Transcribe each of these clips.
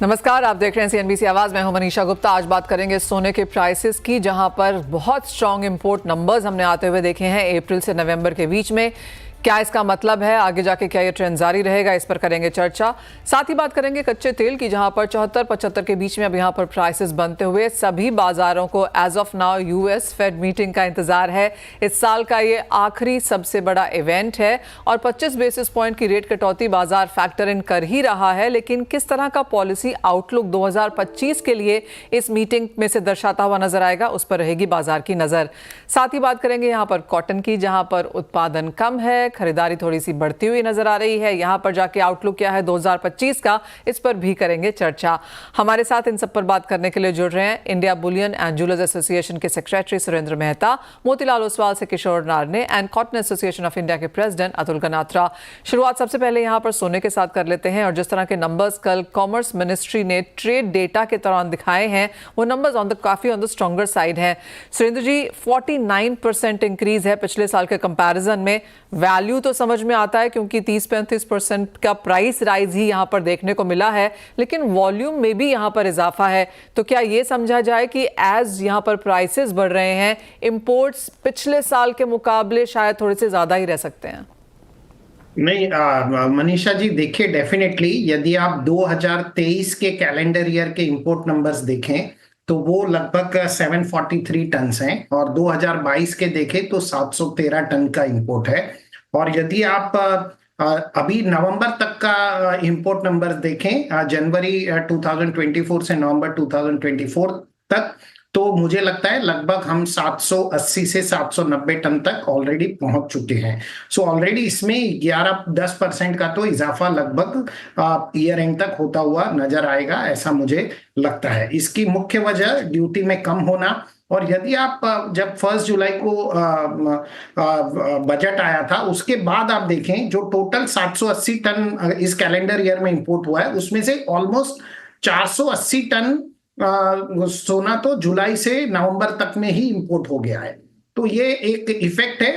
नमस्कार, आप देख रहे हैं सीएनबीसी आवाज। मैं हूं मनीषा गुप्ता। आज बात करेंगे सोने के प्राइसेस की, जहां पर बहुत स्ट्रांग इंपोर्ट नंबर्स हमने आते हुए देखे हैं अप्रैल से नवंबर के बीच में। क्या इसका मतलब है, आगे जाके क्या ये ट्रेंड जारी रहेगा, इस पर करेंगे चर्चा। साथ ही बात करेंगे कच्चे तेल की, जहां पर 74-75 के बीच में अब यहां पर प्राइसेस बनते हुए सभी बाजारों को as of now US Fed meeting का इंतजार है। इस साल का ये आखिरी सबसे बड़ा इवेंट है और 25 बेसिस पॉइंट की रेट कटौती बाजार फैक्टर इन कर ही रहा है, लेकिन किस तरह का पॉलिसी आउटलुक 2025 के लिए इस मीटिंग में से दर्शाता हुआ नजर आएगा, उस पर रहेगी बाजार की नजर। साथ ही बात करेंगे यहां पर कॉटन की, जहां पर उत्पादन कम है, खरीदारी थोड़ी सी बढ़ती हुई नजर आ रही है। यहां पर जाके आउटलुक क्या है 2025 का, इस पर भी करेंगे चर्चा। हमारे साथ इन सब पर बात करने के लिए जुड़ रहे हैं India bullion and jewellers association के सेक्रेटरी सुरेंद्र मेहता, मोतीलाल ओसवाल से Kishore Narne and cotton association of India के प्रेसिडेंट अतुल गनात्रा। शुरुआत सबसे पहले यहां पर सोने के साथ कर लेते हैं। और जिस तरह के नंबर्स कल कॉमर्स मिनिस्ट्री ने ट्रेड डेटा के दौरान दिखाए हैं, वो नंबर्स काफी ऑन द स्ट्रॉन्गर साइड है। सुरेंद्र जी, 49% इंक्रीज है पिछले साल के कंपैरिजन में। वैल्यू तो समझ में आता है क्योंकि 30-35% का प्राइस राइज ही यहां पर देखने को मिला है, लेकिन वॉल्यूम में भी यहां पर इजाफा है। तो क्या यह समझा जाए कि एज यहां पर प्राइसेस बढ़ रहे हैं, इंपोर्ट्स पिछले साल के मुकाबले शायद थोड़े से ज्यादा ही रह सकते हैं? नहीं मनीषा जी, देखिए डेफिनेटली यदि आप 2023 के कैलेंडर ईयर के इंपोर्ट नंबर्स देखें तो वो लगभग 743 टन हैं और 2022 के देखें तो 713 टन का इंपोर्ट है। और यदि आप अभी नवंबर तक का इंपोर्ट नंबर देखें, जनवरी 2024 से नवंबर 2024 तक, तो मुझे लगता है लगभग हम 780 से 790 टन तक ऑलरेडी पहुंच चुके हैं। सो ऑलरेडी इसमें 11-10% का तो इजाफा लगभग ईयर एंड तक होता हुआ नजर आएगा, ऐसा मुझे लगता है। इसकी मुख्य वजह ड्यूटी में कम होना, और यदि आप जब 1 जुलाई को बजट आया था उसके बाद आप देखें, जो टोटल 780 टन इस कैलेंडर ईयर में इंपोर्ट हुआ है, उसमें से ऑलमोस्ट 480 टन सोना तो जुलाई से नवंबर तक में ही इंपोर्ट हो गया है। तो ये एक इफेक्ट है।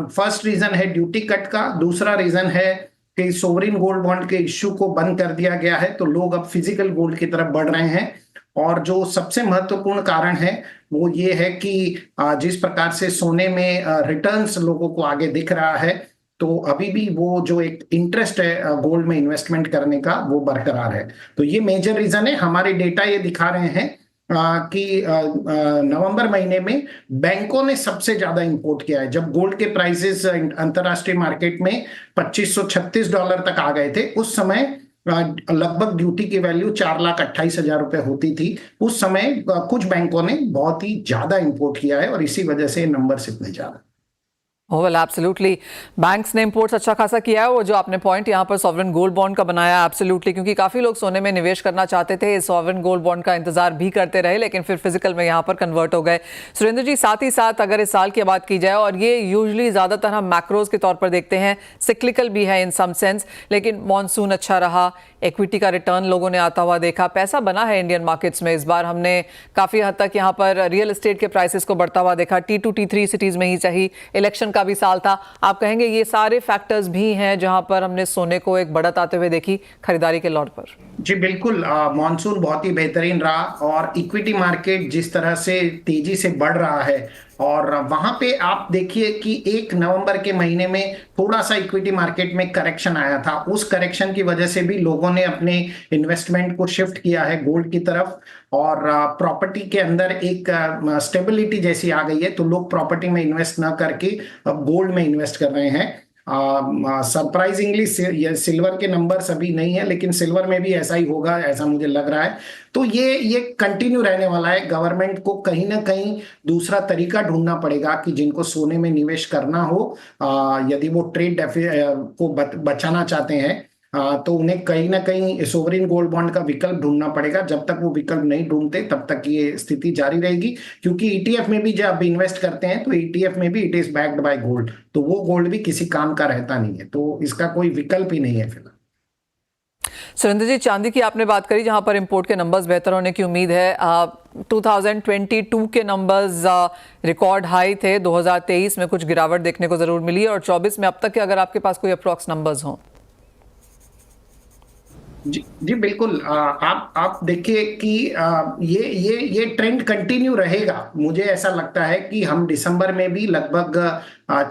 फर्स्ट रीजन है ड्यूटी कट का, दूसरा रीजन है कि सोवरिन गोल्ड बॉन्ड के इश्यू को बंद कर दिया गया है, तो लोग अब फिजिकल गोल्ड की तरफ बढ़ रहे हैं। और जो सबसे महत्वपूर्ण कारण है वो ये है कि जिस प्रकार से सोने में रिटर्न्स लोगों को आगे दिख रहा है, तो अभी भी वो जो एक इंटरेस्ट है गोल्ड में इन्वेस्टमेंट करने का, वो बरकरार है। तो ये मेजर रीजन है। हमारे डेटा ये दिखा रहे हैं कि नवंबर महीने में बैंकों ने सबसे ज्यादा इंपोर्ट किया है। जब गोल्ड के प्राइसेस अंतरराष्ट्रीय मार्केट में $2536 तक आ गए थे, उस समय लगभग ड्यूटी की वैल्यू 4,28,000 रुपए होती थी। उस समय कुछ बैंकों ने बहुत ही ज्यादा इंपोर्ट किया है और इसी वजह से नंबर्स इतने ज्यादा। वेल एब्सोल्युटली, बैंक्स ने इंपोर्ट्स अच्छा खासा किया है। वो जो आपने पॉइंट यहाँ पर सॉवरेन गोल्ड बॉन्ड का बनाया, एब्सोल्युटली, क्योंकि काफी लोग सोने में निवेश करना चाहते थे, सॉवरेन गोल्ड बॉन्ड का इंतजार भी करते रहे, लेकिन फिर फिजिकल में यहाँ पर कन्वर्ट हो गए। सुरेंद्र जी, साथ ही साथ अगर इस साल की बात की जाए, और ये यूजुअली ज्यादातर हम मैक्रोज के तौर पर देखते हैं, सिक्लिकल भी है इन सम सेंस, लेकिन मानसून अच्छा रहा, इक्विटी का रिटर्न लोगों ने आता हुआ देखा, पैसा बना है इंडियन मार्केट्स में। इस बार हमने काफी हद तक यहाँ पर रियल एस्टेट के प्राइसेस को बढ़ता हुआ देखा, T2 T3 सिटीज में ही सही, इलेक्शन का भी साल था। आप कहेंगे ये सारे फैक्टर्स भी हैं जहां पर हमने सोने को एक बढ़त आते हुए देखी खरीदारी के लॉट पर? जी बिल्कुल, मॉनसून बहुत ही बेहतरीन रहा और इक्विटी मार्केट जिस तरह से तेजी से बढ़ रहा है, और वहां पे आप देखिए कि 1 नवंबर के महीने में थोड़ा सा इक्विटी मार्केट में करेक्शन आया था। उस करेक्शन की वजह से भी लोगों ने अपने इन्वेस्टमेंट को शिफ्ट किया है गोल्ड की तरफ, और प्रॉपर्टी के अंदर एक स्टेबिलिटी जैसी आ गई है, तो लोग प्रॉपर्टी में इन्वेस्ट ना करके अब गोल्ड में इन्वेस्ट कर रहे हैं। सरप्राइजिंगली सिल्वर के नंबर्स अभी नहीं है, लेकिन सिल्वर में भी ऐसा ही होगा, ऐसा मुझे लग रहा है। तो ये कंटिन्यू रहने वाला है। गवर्नमेंट को कहीं ना कहीं दूसरा तरीका ढूंढना पड़ेगा कि जिनको सोने में निवेश करना हो, यदि वो ट्रेड को बचाना चाहते हैं, तो उन्हें कहीं ना कहीं सोवरिन गोल्ड बॉन्ड का विकल्प ढूंढना पड़ेगा। जब तक वो विकल्प नहीं ढूंढते तब तक ये स्थिति जारी रहेगी, क्योंकि ईटीएफ में भी जब इन्वेस्ट करते हैं तो ईटीएफ में भी it is backed by gold, तो वो गोल्ड भी किसी काम का रहता नहीं है, तो इसका कोई विकल्प ही नहीं है फिलहाल। सुरेंद्र जी, चांदी की आपने बात करी, जहां पर इंपोर्ट के नंबर्स बेहतर होने की उम्मीद है। 2022 के नंबर्स रिकॉर्ड हाई थे, 2023 में कुछ गिरावट देखने को जरूर मिली, और 24 में अब तक के अगर आपके पास कोई अप्रॉक्स नंबर्स हों? जी जी बिल्कुल। आप देखिए कि ये ट्रेंड कंटिन्यू रहेगा। मुझे ऐसा लगता है कि हम दिसंबर में भी लगभग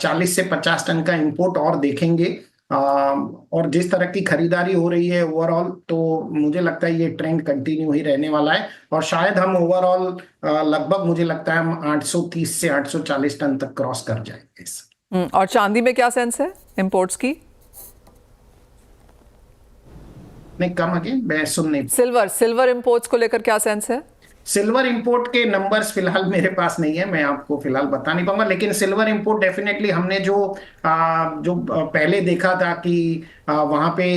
40 से 50 टन का इंपोर्ट और देखेंगे। और जिस तरह की खरीदारी हो रही है ओवरऑल, तो मुझे लगता है ये ट्रेंड कंटिन्यू ही रहने वाला है। और शायद हम ओवरऑल लगभग, मुझे लगता है हम 830 से 840 टन तक क्रॉस कर जाएंगे इस। और चांदी में क्या सेंस है इंपोर्ट्स की? नहीं, कम अगेन, मैं सुन नहीं। सिल्वर इंपोर्ट्स को लेकर क्या सेंस है? सिल्वर इंपोर्ट के नंबर्स फिलहाल मेरे पास नहीं है, मैं आपको फिलहाल बता नहीं पाऊंगा। लेकिन सिल्वर इंपोर्ट डेफिनेटली हमने जो पहले देखा था कि वहां पे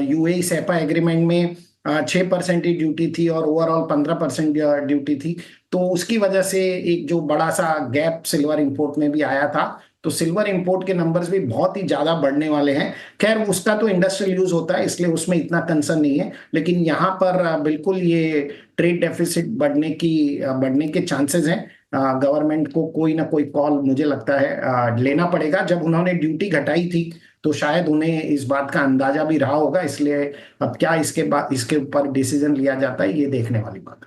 यूएई सेपा एग्रीमेंट में 6% ही ड्यूटी थी और ओवरऑल 15% ड्यूटी थी। तो उसकी वजह से एक जो बड़ा सा गैप सिल्वर इंपोर्ट में भी आया था। तो सिल्वर इंपोर्ट के नंबर्स भी बहुत ही ज्यादा बढ़ने वाले हैं। खैर, उसका तो इंडस्ट्रियल यूज होता है, इसलिए उसमें इतना कंसर्न नहीं है। लेकिन यहाँ पर बिल्कुल ये ट्रेड डेफिसिट बढ़ने के चांसेस हैं। गवर्नमेंट को कोई ना कोई कॉल, मुझे लगता है, लेना पड़ेगा। जब उन्होंने ड्यूटी घटाई थी तो शायद उन्हें इस बात का अंदाजा भी रहा होगा। इसलिए अब क्या इसके ऊपर डिसीजन लिया जाता है, ये देखने वाली बात है।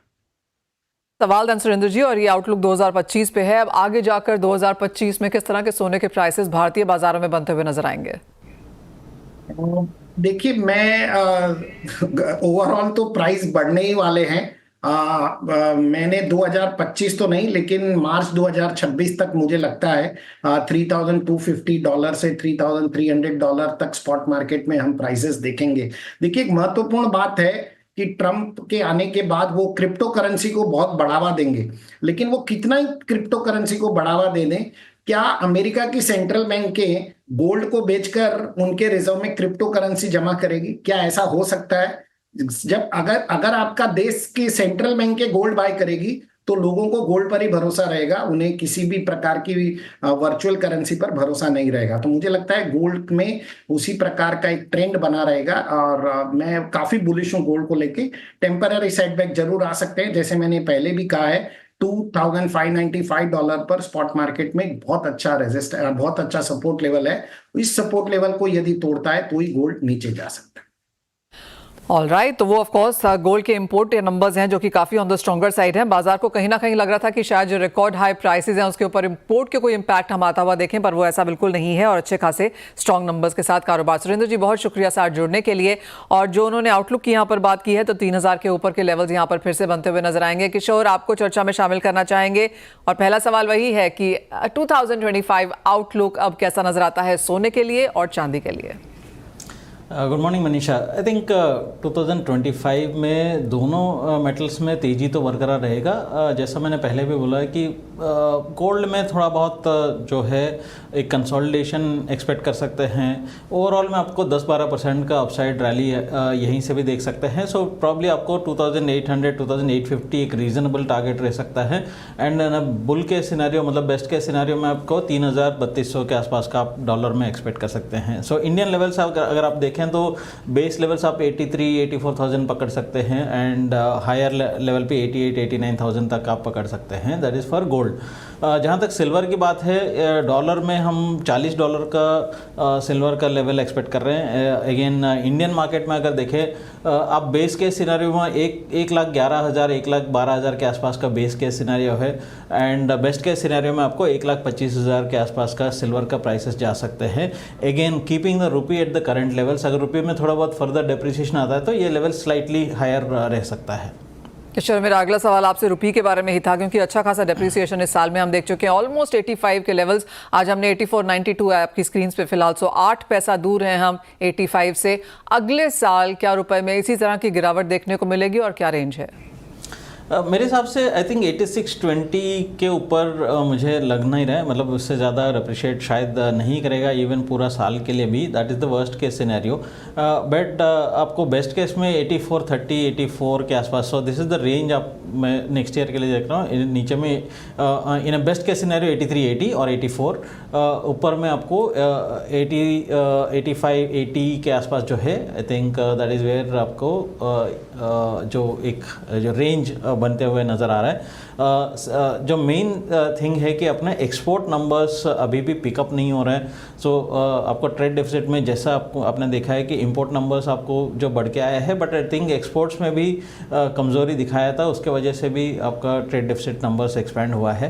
सवाल धन सुरेंद्र जी, और ये आउटलुक 2025 पे है। अब आगे जाकर 2025 में किस तरह के सोने के प्राइसेस भारतीय बाजारों में बनते हुए नजर आएंगे? देखिए, मैं ओवरऑल तो प्राइस बढ़ने ही वाले हैं। मैंने 2025 तो नहीं, लेकिन मार्च 2026 तक मुझे लगता है $3,250 से $3,300 तक स्पॉट मार्केट में हम प्राइसेस देखेंगे। देखिए, एक महत्वपूर्ण बात है कि ट्रंप के आने के बाद वो क्रिप्टो करेंसी को बहुत बढ़ावा देंगे। लेकिन वो कितना ही क्रिप्टो करेंसी को बढ़ावा दे दें, क्या अमेरिका की सेंट्रल बैंक के गोल्ड को बेचकर उनके रिजर्व में क्रिप्टो करेंसी जमा करेगी? क्या ऐसा हो सकता है? जब अगर आपका देश की सेंट्रल बैंक के गोल्ड बाय करेगी तो लोगों को गोल्ड पर ही भरोसा रहेगा, उन्हें किसी भी प्रकार की वर्चुअल करेंसी पर भरोसा नहीं रहेगा। तो मुझे लगता है गोल्ड में उसी प्रकार का एक ट्रेंड बना रहेगा। और मैं काफी बुलिश हूँ गोल्ड को लेके। टेम्पररी सेटबैक जरूर आ सकते हैं, जैसे मैंने पहले भी कहा है। $2,595 पर स्पॉट मार्केट में बहुत अच्छा सपोर्ट लेवल है। इस सपोर्ट लेवल को यदि तोड़ता है तो ही गोल्ड नीचे जा सकता है। ऑलराइट, तो वो ऑफ कोर्स गोल्ड के इंपोर्ट के नंबर्स हैं जो कि काफी ऑन द स्ट्रॉन्गर साइड हैं। बाजार को कहीं ना कहीं लग रहा था कि शायद जो रिकॉर्ड हाई प्राइसेस हैं उसके ऊपर इंपोर्ट के कोई इंपैक्ट हम आता हुआ देखें, पर वो ऐसा बिल्कुल नहीं है और अच्छे खासे स्ट्रॉन्ग नंबर्स के साथ कारोबार। सुरेंद्र जी, बहुत शुक्रिया साथ जुड़ने के लिए। और जो उन्होंने आउटलुक की यहाँ पर बात की है, तो 3000 के ऊपर के लेवल्स यहाँ पर फिर से बनते हुए नजर आएंगे। किशोर, आपको चर्चा में शामिल करना चाहेंगे, और पहला सवाल वही है कि 2025 आउटलुक अब कैसा नजर आता है सोने के लिए और चांदी के लिए? Good morning Manisha. I think 2025 में दोनों मेटल्स में तेज़ी तो बरकरार रहेगा। जैसा मैंने पहले भी बोला कि गोल्ड में थोड़ा बहुत जो है एक कंसोलिडेशन एक्सपेक्ट कर सकते हैं। ओवरऑल में आपको 10-12% का अपसाइड रैली यहीं से भी देख सकते हैं। सो प्रॉब्ली आपको 2800-2850 एक रीजनेबल टारगेट रह सकता है। एंड बुल के सिनेरियो, मतलब बेस्ट के सिनेरियो में आपको 3000-3200 के आसपास का आप डॉलर में एक्सपेक्ट कर सकते हैं। सो इंडियन लेवल से अगर आप देखें तो बेस लेवल्स आप 83-84,000 पकड़ सकते हैं, एंड हायर लेवल पे 88-89,000 तक आप पकड़ सकते हैं। That is for gold. जहाँ तक सिल्वर की बात है, डॉलर में हम $40 का सिल्वर का लेवल एक्सपेक्ट कर रहे हैं। अगेन इंडियन मार्केट में अगर देखें, आप बेस के सिनेरियो में 1,11,000 1,12,000 के आसपास का बेस के सिनेरियो है, एंड बेस्ट के सिनेरियो में आपको 1,25,000 के आसपास का सिल्वर का प्राइसेस जा सकते हैं। Again keeping the rupee at the current levels. अगर रुपये में थोड़ा बहुत फर्दर डेप्रिसिएशन आता है तो ये लेवल स्लाइटली हायर रह सकता है। किशोर, मेरा अगला सवाल आपसे रुपये के बारे में ही था, क्योंकि अच्छा खासा डेप्रिसिएशन इस साल में हम देख चुके हैं। ऑलमोस्ट 85 के लेवल्स, आज हमने 84.92 है आपकी स्क्रीन पे फिलहाल। 8 पैसा दूर हैं हम 85 से। अगले साल क्या रुपए में इसी तरह की गिरावट देखने को मिलेगी और क्या रेंज है? मेरे हिसाब से आई थिंक 86.20 के ऊपर मुझे लग नहीं रहा है, मतलब उससे ज़्यादा अप्रिशिएट शायद नहीं करेगा इवन पूरा साल के लिए भी। That is the worst case scenario. But आपको बेस्ट केस में 84.30 84 के आसपास। So this is the range आप मैं नेक्स्ट ईयर के लिए देख रहा हूँ। नीचे में इन अ बेस्ट केस सिनेरियो 83-80 और 84। ऊपर में आपको 85-80 के आसपास जो है, I think that is where आपको जो रेंज बनते हुए नज़र आ रहा है। जो मेन थिंग है कि अपने एक्सपोर्ट नंबर्स अभी भी पिकअप नहीं हो रहे हैं। सो आपको ट्रेड डेफिसिट में जैसा आपने देखा है कि इंपोर्ट नंबर्स आपको जो बढ़ के आया है, बट आई थिंक एक्सपोर्ट्स में भी कमज़ोरी दिखाया था, उसके वजह से भी आपका ट्रेड डेफिसिट नंबर्स एक्सपेंड हुआ है।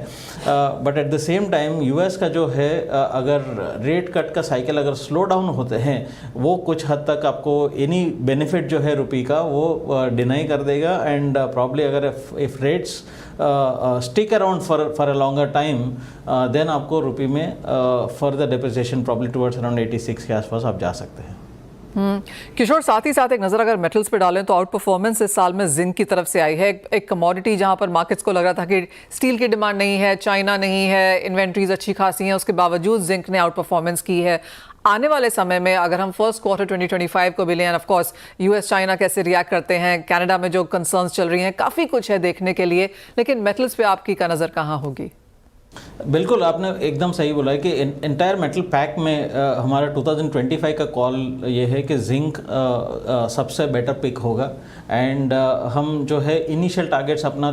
But at the same time US का जो है अगर रेट कट का साइकिल अगर स्लो डाउन होते हैं, वो कुछ हद तक आपको एनी बेनिफिट जो है रुपी का वो डिनाई कर देगा। एंड प्रॉब्ली अगर if rates stick around for a longer time, then आपको रुपी में further depreciation probably towards around 86 के आसपास आप जा सकते हैं। किशोर, साथ ही साथ एक नज़र अगर मेटल्स पे डालें तो आउट परफॉर्मेंस इस साल में जिंक की तरफ से आई है। एक कमोडिटी जहां पर मार्केट्स को लग रहा था कि स्टील की डिमांड नहीं है, चाइना नहीं है, इन्वेंट्रीज अच्छी खासी हैं, उसके बावजूद जिंक ने आउट परफॉर्मेंस की है। आने वाले समय में अगर हम फर्स्ट क्वार्टर 2025 को भी लें, ऑफ कोर्स यूएस चाइना कैसे रिएक्ट करते हैं, कनाडा में जो कंसर्न्स चल रही हैं, काफ़ी कुछ है देखने के लिए, लेकिन मेटल्स पे आपकी का नज़र कहाँ होगी? बिल्कुल, आपने एकदम सही बोला है कि इंटायर मेटल पैक में हमारा 2025 का कॉल ये है कि जिंक सबसे बेटर पिक होगा। एंड हम जो है इनिशियल टारगेट्स अपना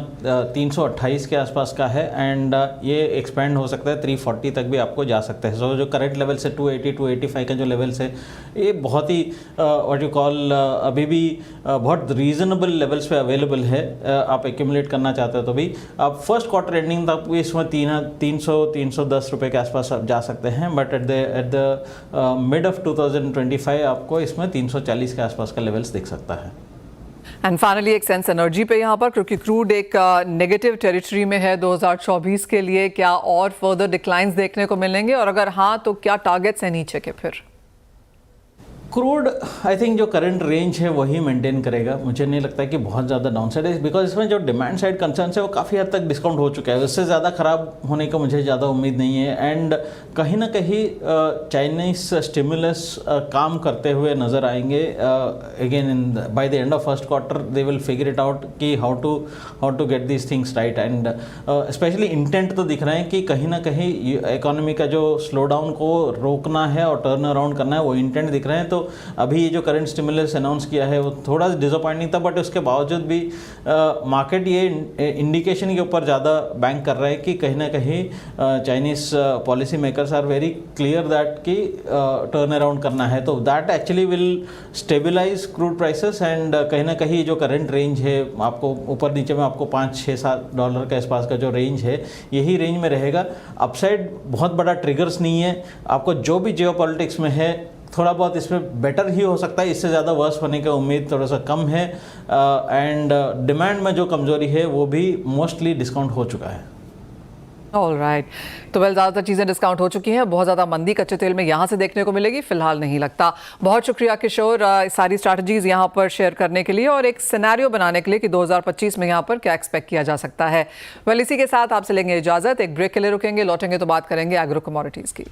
328 के आसपास का है, एंड ये एक्सपेंड हो सकता है 340 तक भी आपको जा सकते हैं। सो जो करंट लेवल से 280 285 का जो लेवल्स है, ये बहुत ही व्हाट यू कॉल अभी भी बहुत रीजनेबल लेवल्स पे अवेलेबल है। आप एक्यूमुलेट करना चाहते हो तो भी आप फर्स्ट क्वार्टर एंडिंग तक इसमें 300-310 रुपये के आसपास आप जा सकते हैं। But at the mid of 2025 आपको इसमें 340 के आसपास का लेवल्स दिख सकता है। एंड फाइनली एक सेंस एनर्जी पे यहाँ पर, क्योंकि क्रूड एक नेगेटिव टेरिटरी में है 2024 के लिए, क्या और फर्दर डिक्लाइंस देखने को मिलेंगे, और अगर हाँ तो क्या टारगेट्स हैं नीचे के? फिर क्रूड आई थिंक जो करंट रेंज है वही मेंटेन करेगा। मुझे नहीं लगता है कि बहुत ज़्यादा डाउन साइड है, बिकॉज इसमें जो डिमांड साइड कंसर्न है वो काफ़ी हद तक डिस्काउंट हो चुका है। उससे ज़्यादा ख़राब होने का मुझे ज़्यादा उम्मीद नहीं है। एंड कहीं ना कहीं चाइनीज स्टिमुलस काम करते हुए नज़र आएंगे। Again by the end of first quarter they will figure it out कि how to get these things right. And specially intent तो दिख रहे हैं कि कहीं ना कहीं इकोनॉमी का जो स्लो डाउन को रोकना है और टर्न अराउंड करना है, वो इंटेंट दिख रहे हैं। तो अभी ये जो करंट स्टिमुलस अनाउंस किया है वो थोड़ा डिसअपॉइंटिंग था, बट उसके बावजूद भी मार्केट ये इंडिकेशन के ऊपर ज़्यादा बैंक कर रहा है कि कहीं ना कहीं Chinese policy makers are very clear that कि टर्न अराउंड करना है। तो that actually will stabilise crude prices. And कहीं ना कहीं जो करंट रेंज है आपको ऊपर नीचे में आपको $5-6-7 के आसपास का जो रेंज है, यही रेंज में रहेगा। अपसाइड बहुत बड़ा ट्रिगर्स नहीं है। आपको जो भी जियोपॉलिटिक्स में है थोड़ा बहुत इसमें बेटर ही हो सकता है, इससे ज़्यादा वर्स होने की उम्मीद थोड़ा सा कम है। एंड डिमांड में जो कमज़ोरी है वो भी मोस्टली डिस्काउंट हो चुका है। ऑल राइट, तो वेल ज़्यादातर चीज़ें डिस्काउंट हो चुकी हैं। बहुत ज़्यादा मंदी कच्चे तेल में यहाँ से देखने को मिलेगी फिलहाल नहीं लगता। बहुत शुक्रिया किशोर सारी स्ट्रैटेजीज यहाँ पर शेयर करने के लिए और एक सिनेरियो बनाने के लिए कि 2025 में यहाँ पर क्या एक्सपेक्ट किया जा सकता है। वेल इसी के साथ आपसे लेंगे इजाज़त, एक ब्रेक के लिए रुकेंगे, लौटेंगे तो बात करेंगे एग्रो कमोडिटीज़ की।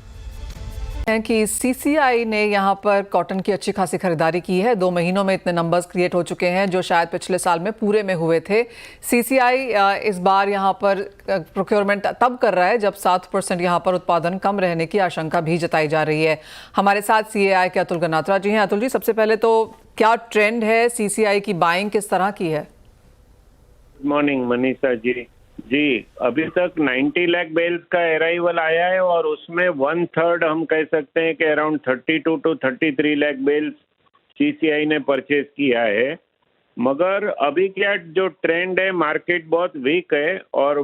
है कि सीसीआई ने यहाँ पर कॉटन की अच्छी खासी खरीदारी की है। 2 महीनों में इतने नंबर्स क्रिएट हो चुके हैं जो शायद पिछले साल में पूरे में हुए थे। सीसीआई इस बार यहाँ पर प्रोक्योरमेंट तब कर रहा है जब 7% यहाँ पर उत्पादन कम रहने की आशंका भी जताई जा रही है। हमारे साथ सीएआई के अतुल गनात्रा जी हैं। अतुल जी, सबसे पहले तो क्या ट्रेंड है, सीसीआई की बाइंग किस तरह की है? गुड मॉर्निंग मनीषा जी, अभी तक 90 लाख बेल्स का अराइवल आया है और उसमें 1/3 हम कह सकते हैं कि around 32 to 33 lakh bales CCI ने परचेज किया है। मगर अभी क्या जो ट्रेंड है, मार्केट बहुत वीक है और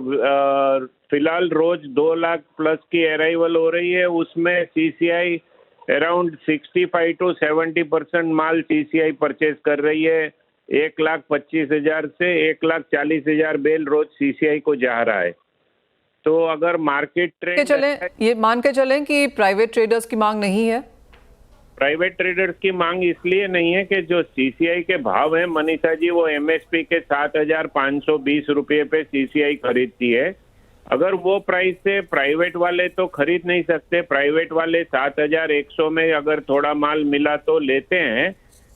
फिलहाल रोज 2 लाख प्लस की अराइवल हो रही है। उसमें CCI around 65 to 70% mall CCI purchase कर रही है। 1,25,000 से 1,40,000 बेल रोज सीसीआई को जा रहा है। तो अगर मार्केट ट्रेंड ये मान के चलें कि प्राइवेट ट्रेडर्स की मांग नहीं है। प्राइवेट ट्रेडर्स की मांग इसलिए नहीं है कि जो सीसीआई के भाव है मनीषा जी, वो एमएसपी के 7,520 रुपये पे सीसीआई खरीदती है। अगर वो प्राइस से प्राइवेट वाले तो खरीद नहीं सकते। प्राइवेट वाले 7,100 में अगर थोड़ा माल मिला तो लेते हैं,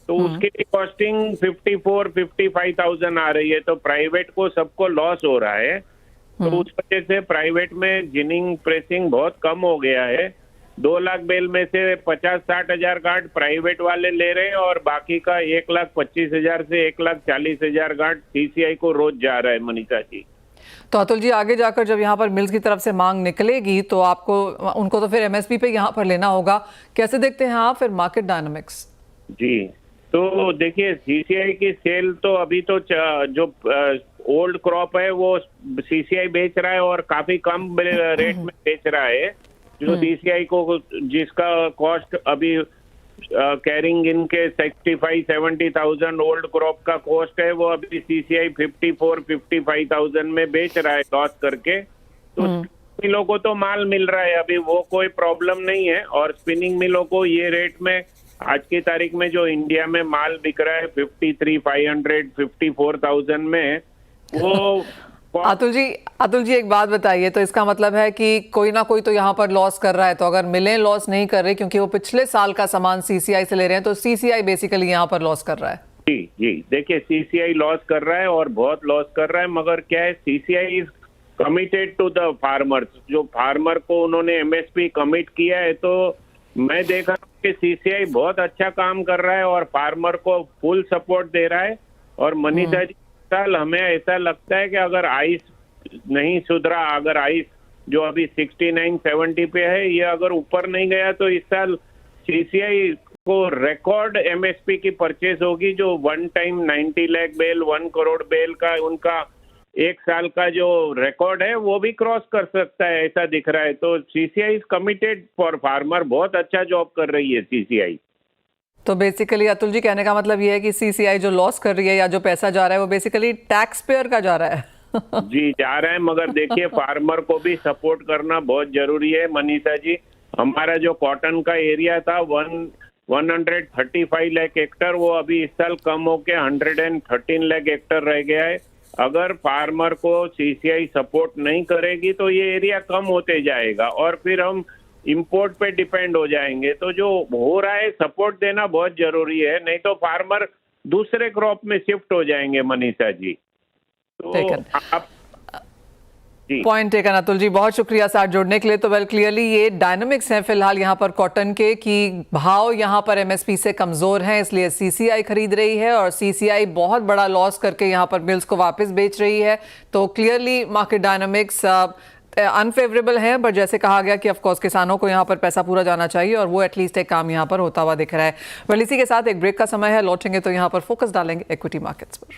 तो उसकी कॉस्टिंग 54-55,000 आ रही है। तो प्राइवेट को सबको लॉस हो रहा है। तो उस वजह से प्राइवेट में जिनिंग प्रेसिंग बहुत कम हो गया है। 2 लाख बेल में से 50-60 हजार गांठ प्राइवेट वाले ले रहे हैं और बाकी का 1,25,000 से 1,40,000 गांठ सीसीआई को रोज जा रहा है मनीषा जी। तो अतुल जी, आगे जाकर जब यहाँ पर मिल्स की तरफ से मांग निकलेगी तो आपको उनको तो फिर एमएसपी पे यहाँ पर लेना होगा। कैसे देखते हैं आप फिर मार्केट डायनामिक्स? जी, तो देखिए सीसीआई की सेल तो अभी तो जो ओल्ड क्रॉप है वो सीसीआई बेच रहा है और काफी कम रेट में बेच रहा है। जो सीसीआई को जिसका कॉस्ट अभी कैरिंग इन के 65-70,000 ओल्ड क्रॉप का कॉस्ट है, वो अभी सीसीआई 54-55,000 में बेच रहा है लॉस करके। तो मिलों को तो माल मिल रहा है, अभी वो कोई प्रॉब्लम नहीं है। और स्पिनिंग मिलों को ये रेट में आज की तारीख में जो इंडिया में माल बिक रहा है 53,500, 54,000 में, वो अतुल जी एक बात बताइए, तो इसका मतलब है कि कोई ना कोई तो यहाँ पर लॉस कर रहा है। तो अगर मिलें लॉस नहीं कर रहे क्योंकि वो पिछले साल का सामान सीसीआई से ले रहे हैं, तो सीसीआई बेसिकली यहाँ पर लॉस कर रहा है। जी, देखिए सीसीआई लॉस कर रहा है और बहुत लॉस कर रहा है, मगर क्या है, CCI is committed to the farmers. जो फार्मर को उन्होंने एमएसपी कमिट किया है, तो मैं देख रहा हूँ कि सीसीआई बहुत अच्छा काम कर रहा है और फार्मर को फुल सपोर्ट दे रहा है। और मनीषा जी, साल हमें ऐसा लगता है कि अगर आइस नहीं सुधरा, अगर आइस जो अभी 69-70 पे है, ये अगर ऊपर नहीं गया, तो इस साल सीसीआई को रिकॉर्ड एमएसपी की परचेज होगी। जो one time 90 lakh bale, 1 crore bale का उनका एक साल का जो रिकॉर्ड है वो भी क्रॉस कर सकता है, ऐसा दिख रहा है। तो CCI is committed for farmer, बहुत अच्छा जॉब कर रही है सीसीआई। तो बेसिकली अतुल जी कहने का मतलब ये है कि सीसीआई जो लॉस कर रही है या जो पैसा जा रहा है वो बेसिकली टैक्स पेयर का जा रहा है। जी, जा रहा है, मगर देखिए फार्मर को भी सपोर्ट करना बहुत जरूरी है मनीषा जी। हमारा जो कॉटन का एरिया था 135 लाख हेक्टर, वो अभी इस साल कम होके 113 लाख हेक्टर रह गया है। अगर फार्मर को सीसीआई सपोर्ट नहीं करेगी तो ये एरिया कम होते जाएगा और फिर हम इंपोर्ट पे डिपेंड हो जाएंगे। तो जो हो रहा है, सपोर्ट देना बहुत जरूरी है, नहीं तो फार्मर दूसरे क्रॉप में शिफ्ट हो जाएंगे मनीषा जी। तो आप पॉइंट टेकन अतुल जी, बहुत शुक्रिया साथ जुड़ने के लिए। तो वेल क्लियरली ये डायनामिक्स हैं फिलहाल यहाँ पर कॉटन के, कि भाव यहाँ पर एमएसपी से कमजोर हैं, इसलिए सीसीआई खरीद रही है और सीसीआई बहुत बड़ा लॉस करके यहाँ पर मिल्स को वापस बेच रही है। तो क्लियरली मार्केट डायनामिक्स अनफेवरेबल है, बट जैसे कहा गया कि ऑफकोर्स किसानों को यहाँ पर पैसा पूरा जाना चाहिए और वो एटलीस्ट एक काम यहाँ पर होता हुआ दिख रहा है। वेल इसी के साथ एक ब्रेक का समय है, लौटेंगे तो यहाँ पर फोकस डालेंगे इक्विटी मार्केट्स पर।